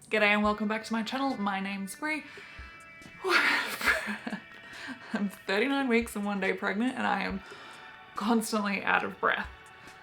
G'day and welcome back to my channel. My name's Brie. I'm 39 weeks and 1 day pregnant and I am constantly out of breath.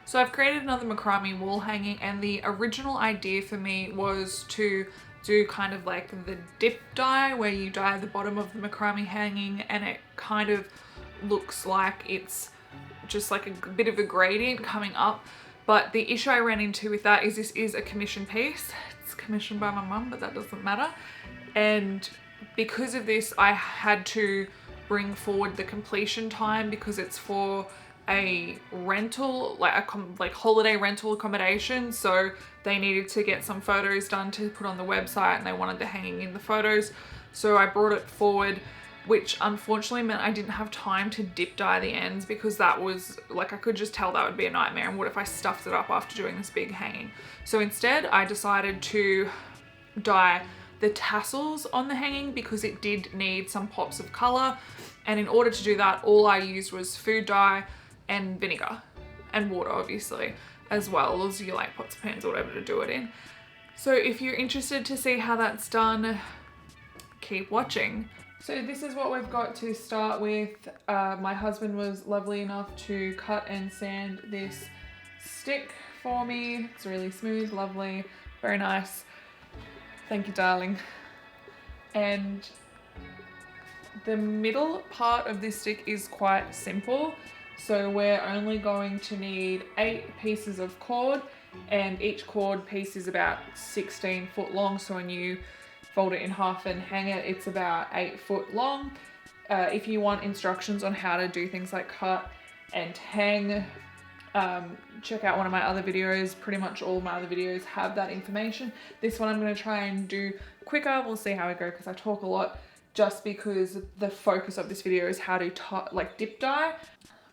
So I've created another macrame wall hanging, and the original idea for me was to do kind of like the dip dye where you dye the bottom of the macrame hanging and it kind of looks like it's just like a bit of a gradient coming up. But the issue I ran into with that is this is a commission piece. It's commissioned by my mum, but that doesn't matter. And because of this, I had to bring forward the completion time because it's for a rental, like holiday rental accommodation. So they needed to get some photos done to put on the website and they wanted the hanging in the photos. So I brought it forward, which unfortunately meant I didn't have time to dip dye the ends because that was like, I could just tell that would be a nightmare. And what if I stuffed it up after doing this big hanging? So instead I decided to dye the tassels on the hanging because it did need some pops of color. And in order to do that, all I used was food dye and vinegar and water, obviously, as well as your like pots, pans, or whatever to do it in. So if you're interested to see how that's done, keep watching. So this is what we've got to start with. My husband was lovely enough to cut and sand this stick for me. It's really smooth, lovely, very nice. Thank you, darling. And the middle part of this stick is quite simple. So we're only going to need 8 pieces of cord, and each cord piece is about 16 foot long. So when you fold it in half and hang it, it's about 8 foot long. If you want instructions on how to do things like cut and hang, check out one of my other videos. Pretty much all my other videos have that information. This one I'm going to try and do quicker. We'll see how I go because I talk a lot, just because the focus of this video is how to dip dye.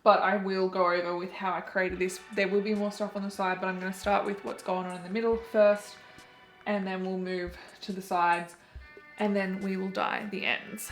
But I will go over with how I created this. There will be more stuff on the side, but I'm going to start with what's going on in the middle first, and then we'll move to the sides, and then we will dye the ends.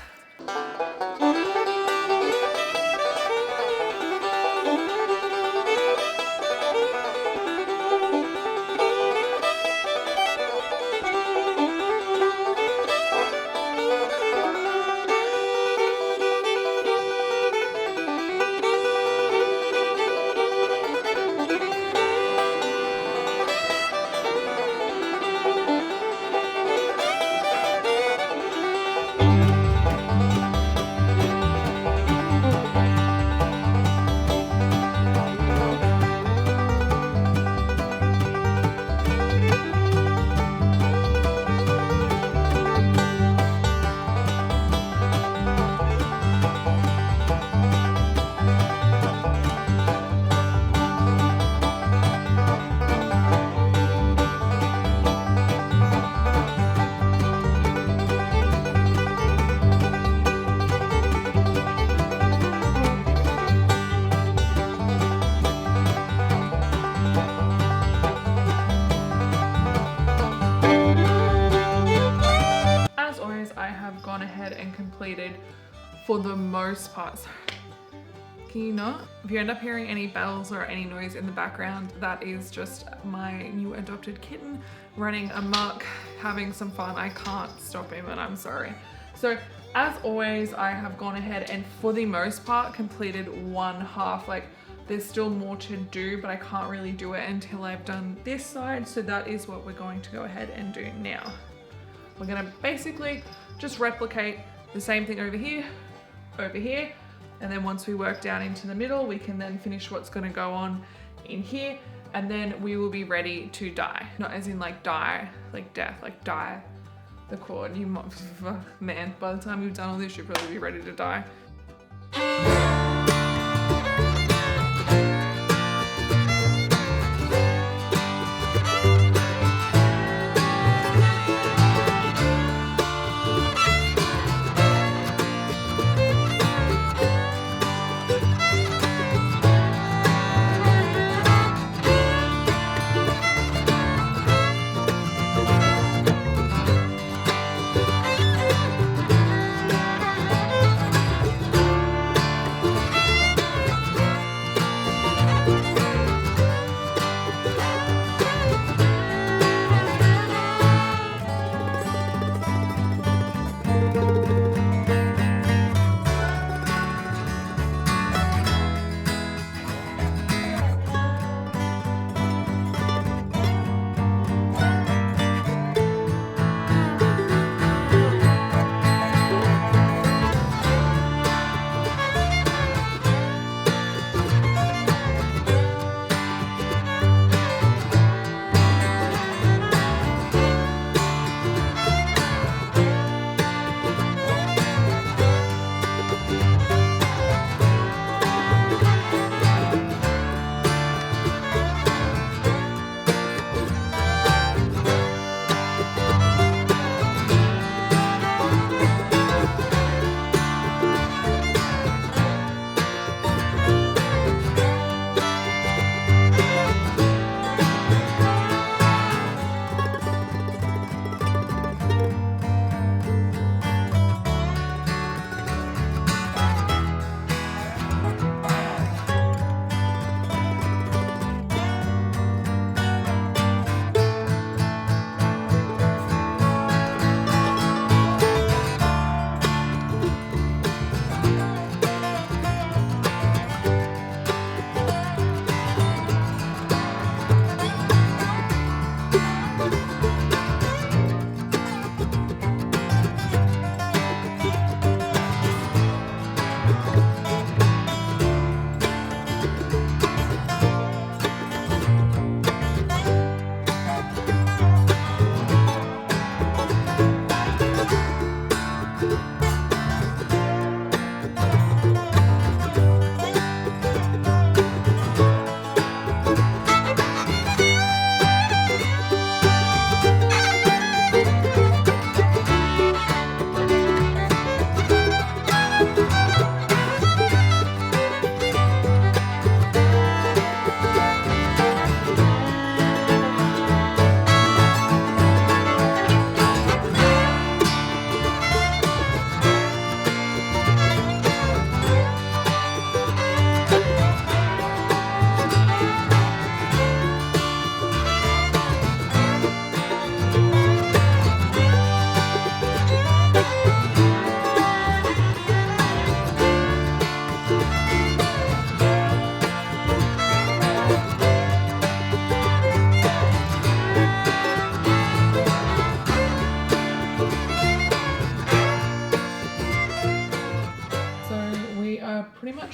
Gone ahead and completed for the most part. Can you not? If you end up hearing any bells or any noise in the background, that is just my new adopted kitten running amok, having some fun. I can't stop him and I'm sorry. So as always, I have gone ahead and for the most part completed one half. Like there's still more to do, but I can't really do it until I've done this side. So that is what we're going to go ahead and do now. We're gonna basically just replicate the same thing over here, and then once we work down into the middle, we can then finish what's gonna go on in here, and then we will be ready to dye. Not as in like die, like death, like dye the cord. You might, man, by the time you've done all this, you'll probably be ready to die.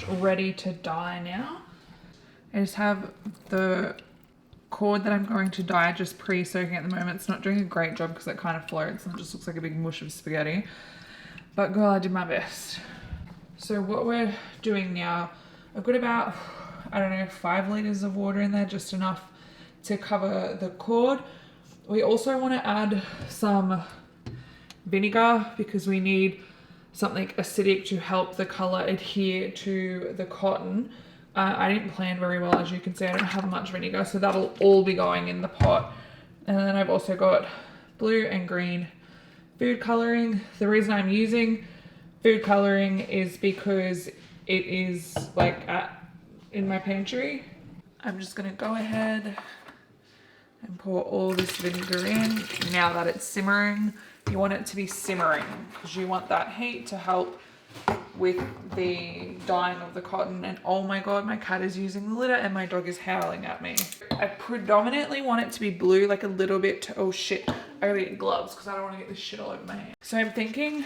much ready to dye now. I just have the cord that I'm going to dye just pre-soaking at the moment. It's not doing a great job because it kind of floats and it just looks like a big mush of spaghetti. But girl, I did my best. So what we're doing now, I've got about, I don't know, 5 liters of water in there, just enough to cover the cord. We also want to add some vinegar because we need something acidic to help the color adhere to the cotton. I didn't plan very well, as you can see. I don't have much vinegar, so that'll all be going in the pot. And then I've also got blue and green food coloring. The reason I'm using food coloring is because it is like in my pantry. I'm just gonna go ahead and pour all this vinegar in. Now that it's simmering, you want it to be simmering because you want that heat to help with the dyeing of the cotton. And oh my god, my cat is using the litter and my dog is howling at me. I predominantly want it to be blue, like a little bit. Oh shit, I gotta get gloves because I don't want to get this shit all over my hand. So I'm thinking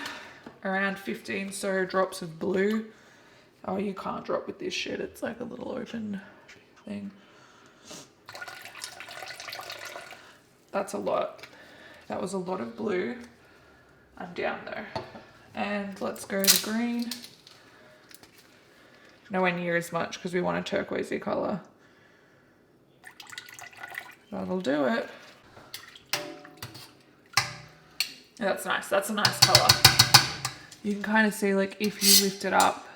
around 15 so drops of blue. Oh, you can't drop with this shit, it's like a little open thing. That's a lot. That was a lot of blue. I'm down there. And let's go to green. Nowhere near as much because we want a turquoisey color. That'll do it. Yeah, that's nice. That's a nice color. You can kind of see, like, if you lift it up,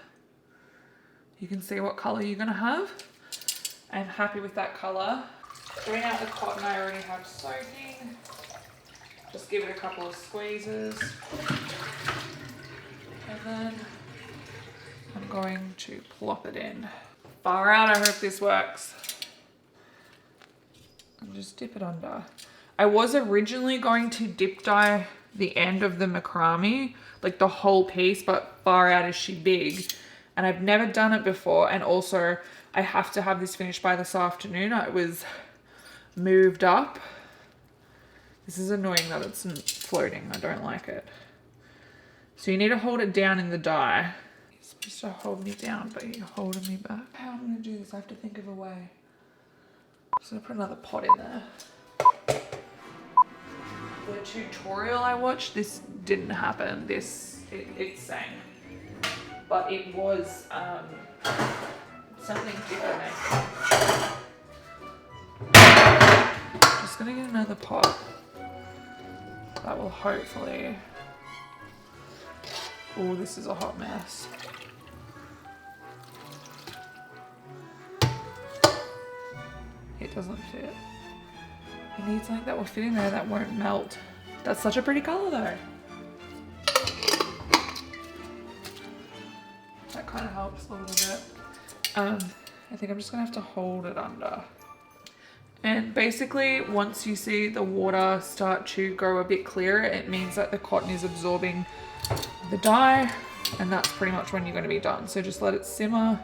you can see what color you're gonna have. I'm happy with that color. Throwing out the cotton I already have soaking. Just give it a couple of squeezes. And then I'm going to plop it in. Far out, I hope this works. And just dip it under. I was originally going to dip dye the end of the macrame, like the whole piece, but far out is she big. And I've never done it before. And also I have to have this finished by this afternoon. It was moved up. This is annoying that it's floating. I don't like it. So you need to hold it down in the dye. You're supposed to hold me down, but you're holding me back. How am I going to do this? I have to think of a way. I'm just going to put another pot in there. The tutorial I watched, this didn't happen. It sang. But it was something different. Just going to get another pot. That will hopefully... Oh, this is a hot mess. It doesn't fit. It needs something that will fit in there that won't melt. That's such a pretty color though. That kind of helps a little bit. I think I'm just gonna have to hold it under. And basically, once you see the water start to grow a bit clearer, it means that the cotton is absorbing the dye, and that's pretty much when you're going to be done. So just let it simmer.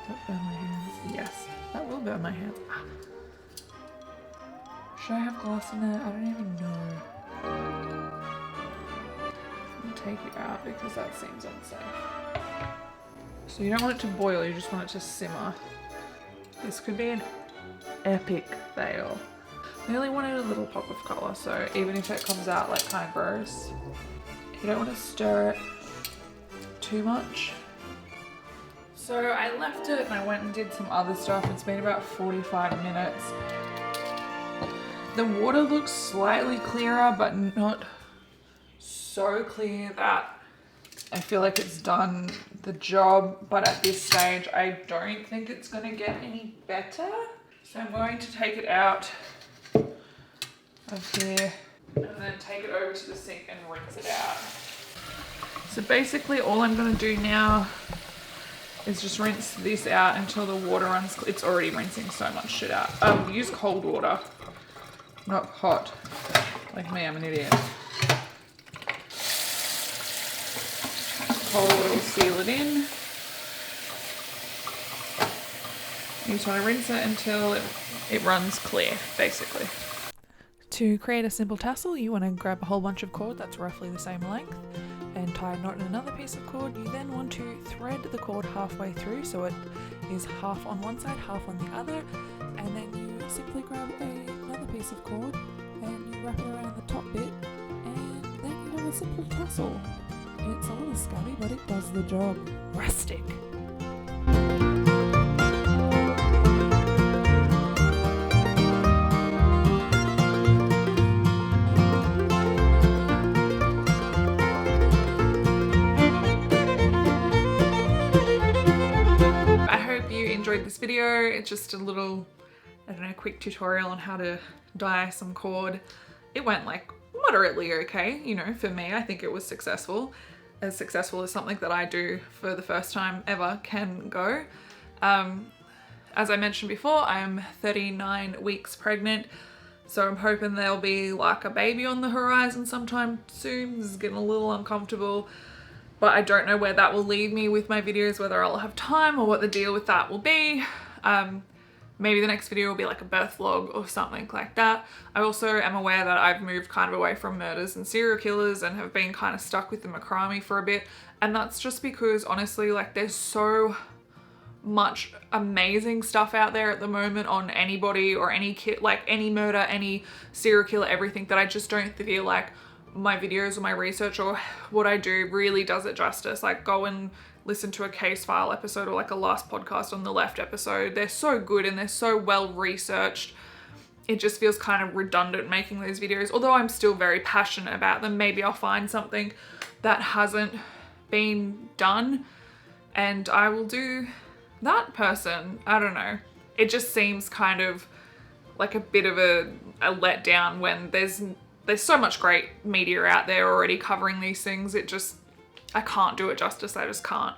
That burn my hands? Yes, that will burn my hands. Ah. Should I have glass in there? I don't even know. I'll take you out because that seems unsafe. So you don't want it to boil, you just want it to simmer. This could be an epic fail. I only wanted a little pop of colour, so even if it comes out like kind of gross, you don't want to stir it too much. So I left it and I went and did some other stuff. It's been about 45 minutes. The water looks slightly clearer, but not so clear that I feel like it's done the job. But at this stage, I don't think it's going to get any better. So I'm going to take it out of here and then take it over to the sink and rinse it out. So basically all I'm going to do now is just rinse this out until the water runs. It's already rinsing so much shit out. Use cold water, not hot. Like me, I'm an idiot. Cold water will seal it in. You just want to rinse it until it runs clear, basically. To create a simple tassel, you want to grab a whole bunch of cord that's roughly the same length and tie a knot in another piece of cord, you then want to thread the cord halfway through so it is half on one side, half on the other, and then you simply grab another piece of cord and you wrap it around the top bit, and then you have a simple tassel. It's a little scabby, but it does the job. Rustic. Enjoyed this video. It's just a little, I don't know, quick tutorial on how to dye some cord. It went like moderately okay, you know, for me. I think it was successful as something that I do for the first time ever can go. As I mentioned before, I'm 39 weeks pregnant, so I'm hoping there'll be like a baby on the horizon sometime soon. This is getting a little uncomfortable. But I don't know where that will leave me with my videos, whether I'll have time or what the deal with that will be. Maybe the next video will be like a birth vlog or something like that. I also am aware that I've moved kind of away from murders and serial killers and have been kind of stuck with the Macrame for a bit. And that's just because honestly, like there's so much amazing stuff out there at the moment on anybody or any kid, like any murder, any serial killer, everything, that I just don't feel like my videos or my research or what I do really does it justice. Like go and listen to a case file episode or like a last podcast on the left episode. They're so good and they're so well researched. It just feels kind of redundant making those videos, although I'm still very passionate about them. Maybe I'll find something that hasn't been done and I will do that person. I don't know. It just seems kind of like a bit of a letdown when there's so much great media out there already covering these things. I can't do it justice. I just can't.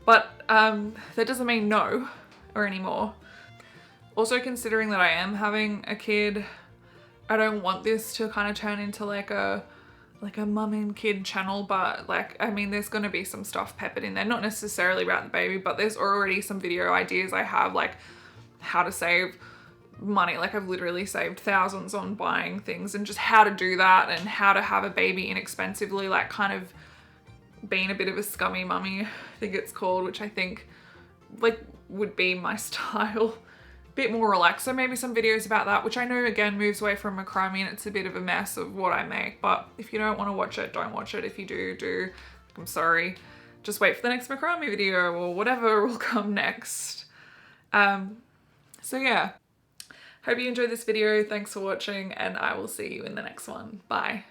But that doesn't mean no or anymore. Also, considering that I am having a kid, I don't want this to kind of turn into like a mum and kid channel, but like, I mean, there's going to be some stuff peppered in there, not necessarily about the baby, but there's already some video ideas I have, like how to save money. Like I've literally saved thousands on buying things and just how to do that and how to have a baby inexpensively, like kind of being a bit of a scummy mummy, I think it's called, which I think like would be my style. Bit more relaxed. So maybe some videos about that, which I know again moves away from Macrame and it's a bit of a mess of what I make, but if you don't want to watch it, don't watch it. If you do, I'm sorry. Just wait for the next Macrame video or whatever will come next. So yeah. Hope you enjoyed this video. Thanks for watching and I will see you in the next one. Bye.